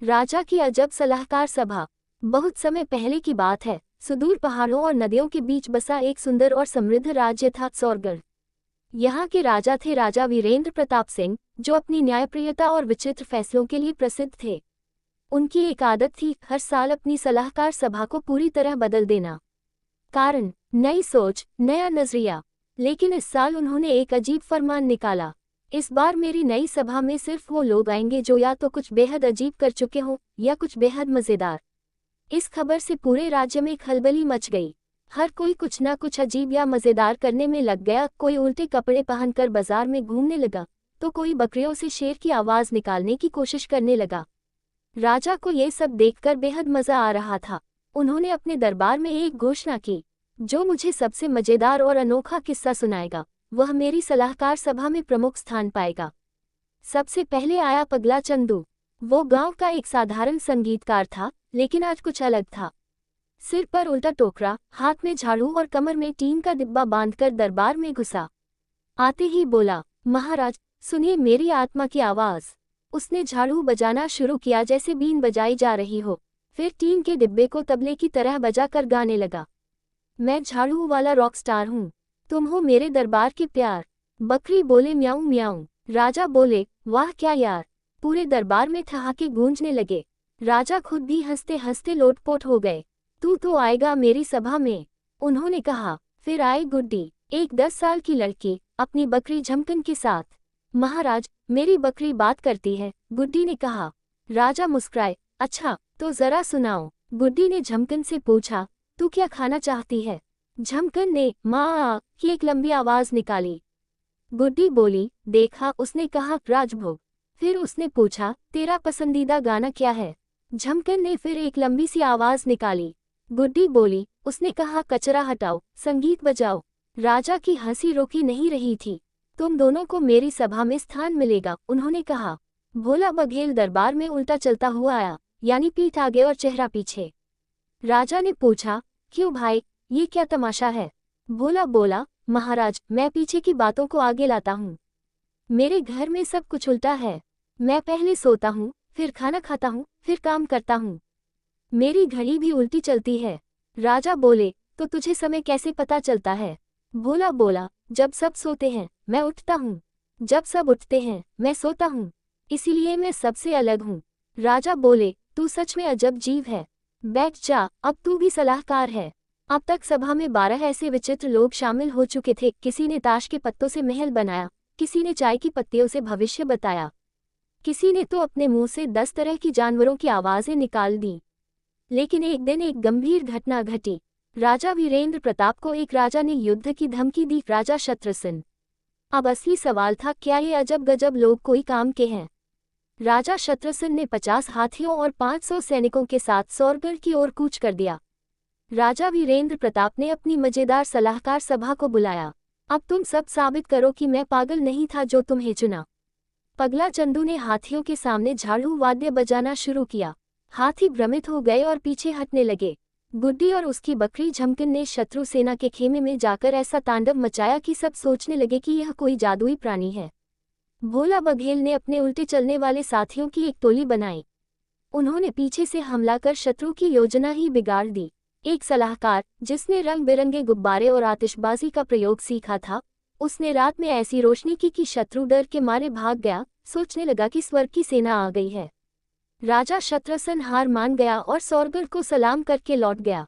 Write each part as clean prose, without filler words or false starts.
राजा की अजब सलाहकार सभा। बहुत समय पहले की बात है। सुदूर पहाड़ों और नदियों के बीच बसा एक सुंदर और समृद्ध राज्य था सौरगढ़। यहाँ के राजा थे राजा वीरेंद्र प्रताप सिंह, जो अपनी न्यायप्रियता और विचित्र फैसलों के लिए प्रसिद्ध थे। उनकी एक आदत थी हर साल अपनी सलाहकार सभा को पूरी तरह बदल देना। कारण, नई सोच, नया नजरिया। लेकिन इस साल उन्होंने एक अजीब फरमान निकाला। इस बार मेरी नई सभा में सिर्फ वो लोग आएंगे जो या तो कुछ बेहद अजीब कर चुके हों या कुछ बेहद मजेदार। इस खबर से पूरे राज्य में खलबली मच गई। हर कोई कुछ ना कुछ अजीब या मजेदार करने में लग गया। कोई उल्टे कपड़े पहनकर बाजार में घूमने लगा, तो कोई बकरियों से शेर की आवाज निकालने की कोशिश करने लगा। राजा को ये सब देखकर बेहद मजा आ रहा था। उन्होंने अपने दरबार में एक घोषणा की, जो मुझे सबसे मजेदार और अनोखा किस्सा सुनाएगा वह मेरी सलाहकार सभा में प्रमुख स्थान पाएगा। सबसे पहले आया पगला चंदू। वो गांव का एक साधारण संगीतकार था, लेकिन आज कुछ अलग था। सिर पर उल्टा टोकरा, हाथ में झाड़ू और कमर में टीन का डिब्बा बांधकर दरबार में घुसा। आते ही बोला, महाराज सुनिए मेरी आत्मा की आवाज। उसने झाड़ू बजाना शुरू किया जैसे बीन बजाई जा रही हो, फिर टीन के डिब्बे को तबले की तरह बजाकर गाने लगा। मैं झाड़ू वाला रॉक स्टार हूँ, तुम हो मेरे दरबार के प्यार। बकरी बोले म्याऊं म्याऊं। राजा बोले, वाह क्या यार। पूरे दरबार में ठहाके गूंजने लगे। राजा खुद भी हंसते हंसते लोटपोट हो गए। तू तो आएगा मेरी सभा में, उन्होंने कहा। फिर आई गुड्डी, एक 10 साल की लड़की, अपनी बकरी झमकन के साथ। महाराज मेरी बकरी बात करती है, गुड्डी ने कहा। राजा मुस्कुराए, अच्छा तो जरा सुनाओ। गुड्डी ने झमकन से पूछा, तू क्या खाना चाहती है? झमकन ने माँ की एक लंबी आवाज निकाली। गुड्डी बोली, देखा, उसने कहा राजभोग। फिर उसने पूछा, तेरा पसंदीदा गाना क्या है? झमकन ने फिर एक लंबी सी आवाज निकाली। गुड्डी बोली, उसने कहा कचरा हटाओ, संगीत बजाओ। राजा की हंसी रोकी नहीं रही थी। तुम दोनों को मेरी सभा में स्थान मिलेगा, उन्होंने कहा। भोला बघेल दरबार में उल्टा चलता हुआ आया, यानी पीठ आगे और चेहरा पीछे। राजा ने पूछा, क्यों भाई, ये क्या तमाशा है? भोला बोला, महाराज मैं पीछे की बातों को आगे लाता हूँ। मेरे घर में सब कुछ उल्टा है। मैं पहले सोता हूँ, फिर खाना खाता हूँ, फिर काम करता हूँ। मेरी घड़ी भी उल्टी चलती है। राजा बोले, तो तुझे समय कैसे पता चलता है? भोला बोला, जब सब सोते हैं मैं उठता हूँ, जब सब उठते हैं मैं सोता हूँ, इसीलिए मैं सबसे अलग हूँ। राजा बोले, तू सच में अजब जीव है। बैठ जा, अब तू भी सलाहकार है। अब तक सभा में 12 ऐसे विचित्र लोग शामिल हो चुके थे। किसी ने ताश के पत्तों से महल बनाया, किसी ने चाय की पत्तियों से भविष्य बताया, किसी ने तो अपने मुंह से 10 तरह की जानवरों की आवाजें निकाल दी। लेकिन एक दिन एक गंभीर घटना घटी। राजा वीरेंद्र प्रताप को एक राजा ने युद्ध की धमकी दी, राजा शत्रुसेन। अब असली सवाल था, क्या ये अजब गजब लोग कोई काम के हैं? राजा शत्रुसेन ने 50 हाथियों और 500 सैनिकों के साथ सौरगढ़ की ओर कूच कर दिया। राजा वीरेंद्र प्रताप ने अपनी मजेदार सलाहकार सभा को बुलाया। अब तुम सब साबित करो कि मैं पागल नहीं था जो तुम्हें चुना। पगला चंदू ने हाथियों के सामने झाड़ू वाद्य बजाना शुरू किया। हाथी भ्रमित हो गए और पीछे हटने लगे। गुड्डी और उसकी बकरी झमकन ने शत्रु सेना के खेमे में जाकर ऐसा तांडव मचाया कि सब सोचने लगे कि यह कोई जादुई प्राणी है। भोला बघेल ने अपने उल्टे चलने वाले साथियों की एक टोली बनाई। उन्होंने पीछे से हमला कर शत्रु की योजना ही बिगाड़ दी। एक सलाहकार, जिसने रंग बिरंगे गुब्बारे और आतिशबाजी का प्रयोग सीखा था, उसने रात में ऐसी रोशनी की कि शत्रु डर के मारे भाग गया। सोचने लगा कि स्वर्ग की सेना आ गई है। राजा शत्रुसेन हार मान गया और सौरगढ़ को सलाम करके लौट गया।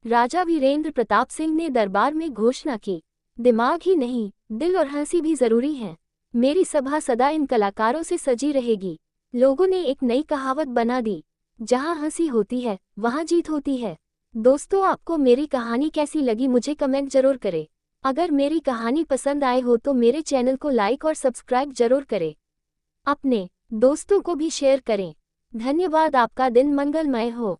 राजा वीरेंद्र प्रताप सिंह ने दरबार में घोषणा की, दिमाग ही नहीं, दिल और हंसी भी जरूरी है। मेरी सभा सदा इन कलाकारों से सजी रहेगी। लोगों ने एक नई कहावत बना दी, जहां हंसी होती है वहां जीत होती है। दोस्तों, आपको मेरी कहानी कैसी लगी मुझे कमेंट जरूर करें। अगर मेरी कहानी पसंद आए हो तो मेरे चैनल को लाइक और सब्सक्राइब जरूर करें। अपने दोस्तों को भी शेयर करें। धन्यवाद। आपका दिन मंगलमय हो।